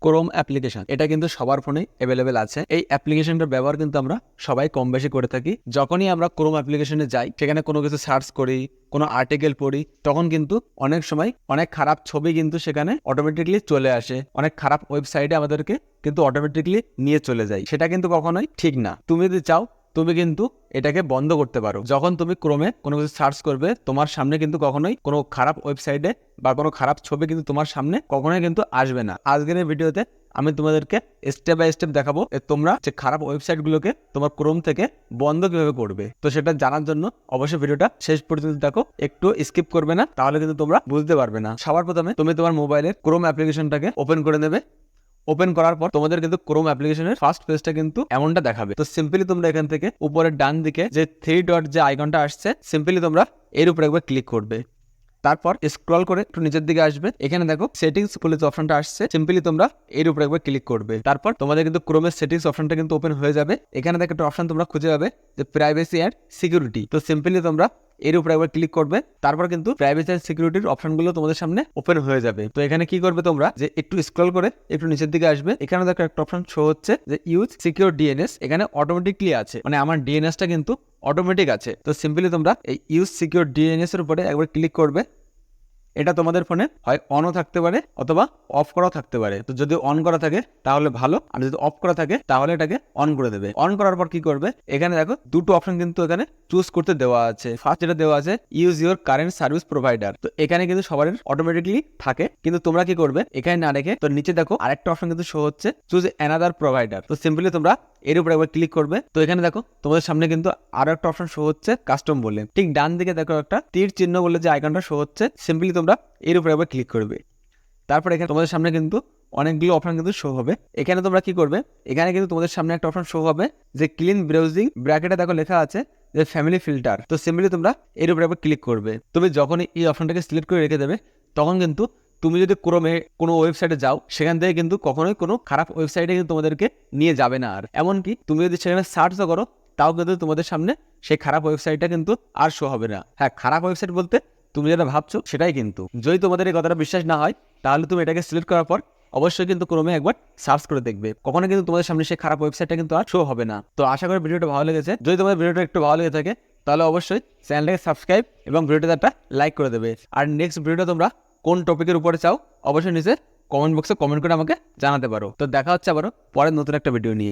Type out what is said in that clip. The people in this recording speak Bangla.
ক্রোম অ্যাপ্লিকেশন, এটা কিন্তু সবার ফোনে অ্যাভেলেবেল আছে। এই অ্যাপ্লিকেশনটার ব্যবহার কিন্তু আমরা সবাই কম বেশি করে থাকি। যখনই আমরা ক্রোম অ্যাপ্লিকেশনে যাই, সেখানে কোনো কিছু সার্চ করি, কোনো আর্টিকেল পড়ি, তখন কিন্তু অনেক সময় অনেক খারাপ ছবি কিন্তু সেখানে অটোমেটিকলি চলে আসে। অনেক খারাপ ওয়েবসাইটে আমাদেরকে কিন্তু অটোমেটিকলি নিয়ে চলে যায়। সেটা কিন্তু কখনোই ঠিক না। তুমি যদি চাও, তুমি কিন্তু এটাকে বন্ধ করতে পারো। যখন তুমি ক্রোমে কোনো কিছু সার্চ করবে, তোমার সামনে কিন্তু কখনোই কোনো খারাপ ওয়েবসাইটে বা কোনো খারাপ ছবি কিন্তু তোমার সামনে কখনোই কিন্তু আসবে না। আজকের এই ভিডিওতে আমি তোমাদেরকে স্টেপ বাই স্টেপ দেখাবো তোমরা যে খারাপ ওয়েবসাইটগুলোকে তোমার ক্রোম থেকে বন্ধ কিভাবে করবে। তো সেটা জানার জন্য অবশ্যই ভিডিওটা শেষ পর্যন্ত দেখো, একটু স্কিপ করবে না, তাহলে কিন্তু তোমরা বুঝতে পারবে না। সবার প্রথমে তুমি তোমার মোবাইলের ক্রোম অ্যাপ্লিকেশনটাকে ওপেন করে নেবে। ওপেন করার পর তোমাদের কিন্তু ক্রোম অ্যাপ্লিকেশনের ফার্স্ট পেজটা কিন্তু এমনটা দেখাবে। তো সিম্পলি তোমরা এখান থেকে উপরের ডান দিকে যে 3 ডট যে আইকনটা আসছে, সিম্পলি তোমরা এর উপরে একবার ক্লিক করবে। তারপর স্ক্রল করে একটু নিচের দিকে আসবে, এখানে দেখো সেটিংস বলে যে অপশনটা আসছে, সিম্পলি তোমরা এর উপরে একবার ক্লিক করবে। তারপর তোমাদের কিন্তু ক্রোমের সেটিংস অপশনটা কিন্তু ওপেন হয়ে যাবে। এখানে দেখো একটা অপশন তোমরা খুঁজে পাবে যে প্রাইভেসি অ্যান্ড সিকিউরিটি। তো সিম্পলি তোমরা এর উপরে একবার ক্লিক করবে। তারপর কিন্তু প্রাইভেসি অ্যান্ড সিকিউরিটির অপশনগুলো তোমাদের সামনে ওপেন হয়ে যাবে। তো এখানে কি করবে তোমরা, যে একটু স্ক্রল করে একটু নিচের দিকে আসবে, এখানে দেখো একটা অপশন শো হচ্ছে যে ইউজ সিকিউর ডিএনএস। এখানে অটোমেটিকলি আছে, মানে আমার ডিএনএসটা কিন্তু অটোমেটিক আছে। তো সিম্পলি তোমরা এই ইউজ সিকিউর ডিএনএস এর উপরে একবার ক্লিক করবে। এটা তোমাদের ফোনে হয় অনও থাকতে পারে অথবা অফ করাও থাকতে পারে। তো যদি অন করা থাকে তাহলে ভালো, আর যদি অফ করা থাকে তাহলে এটাকে অন করে দেবে। অন করার পর কি করবে, এখানে দেখো দুটো অপশন কিন্তু এখানে চুজ করতে দেওয়া আছে। ফার্স্ট যেটা দেওয়া আছে use your current service provider. তো এখানে কিন্তু সবার অটোমেটিকলি থাকে, কিন্তু তোমরা কি করবে এখানে না রেখে, তো নিচে দেখো আরেকটা অপশন কিন্তু শো হচ্ছে চুজ অ্যানাদার প্রোভাইডার। তো সিম্পলি তোমরা এর উপরে একবার ক্লিক করবে। তো এখানে দেখো তোমাদের সামনে কিন্তু আরো একটা অপশন শো হচ্ছে কাস্টম বলে। ঠিক ডান দিকে দেখো একটা তীর চিহ্ন বলে যে আইকনটা শো হচ্ছে, সিম্পলি তোমরা এর উপরে একবার ক্লিক করবে। তারপর এখানে তোমাদের সামনে কিন্তু অনেকগুলো অপশন কিন্তু শো হবে। এখানে তোমরা কি করবে, এখানে কিন্তু তোমাদের সামনে একটা অপশন শো হবে যে ক্লিন ব্রাউজিং, ব্র্যাকেটে দেখো লেখা আছে যে ফ্যামিলি ফিল্টার। তো সিম্পলি তোমরা এর উপরে একবার ক্লিক করবে। তুমি যখনই এই অপশনটাকে সিলেক্ট করে রেখে দেবে, তখন কিন্তু তুমি যদি ক্রোমে কোনো ওয়েবসাইটে যাও, সেখান থেকে কিন্তু কখনোই কোনো খারাপ ওয়েবসাইটে কিন্তু তোমাদেরকে নিয়ে যাবে না। আর এমনকি তুমি যদি সেখানে সার্চও করো, তাও কিন্তু তোমাদের সামনে সেই খারাপ ওয়েবসাইটটা কিন্তু আর শো হবে না। হ্যাঁ, খারাপ ওয়েবসাইট বলতে তুমি যেটা ভাবছো সেটাই কিন্তু। যদি তোমাদের এই কথাটা বিশ্বাস না হয়, তাহলে তুমি এটাকে সিলেক্ট করার পর অবশ্যই কিন্তু ক্রোমে একবার সার্চ করে দেখবে, কখনো কিন্তু তোমাদের সামনে সেই খারাপ ওয়েবসাইটটা কিন্তু আর শো হবে না। তো আশা করি ভিডিওটা ভালো লেগেছে। যদি তোমাদের ভিডিওটা একটু ভালো লেগে থাকে, তাহলে অবশ্যই চ্যানেলটাকে সাবস্ক্রাইব এবং ভিডিওটাতে একটা লাইক করে দেবে। আর নেক্সট ভিডিওটা তোমরা কোন টপিকের উপরে চাও, অবশ্যই নিচে কমেন্ট বক্সে কমেন্ট করে আমাকে জানাতে পারো। তো দেখা হচ্ছে আবারও পরের নতুন একটা ভিডিও নিয়ে।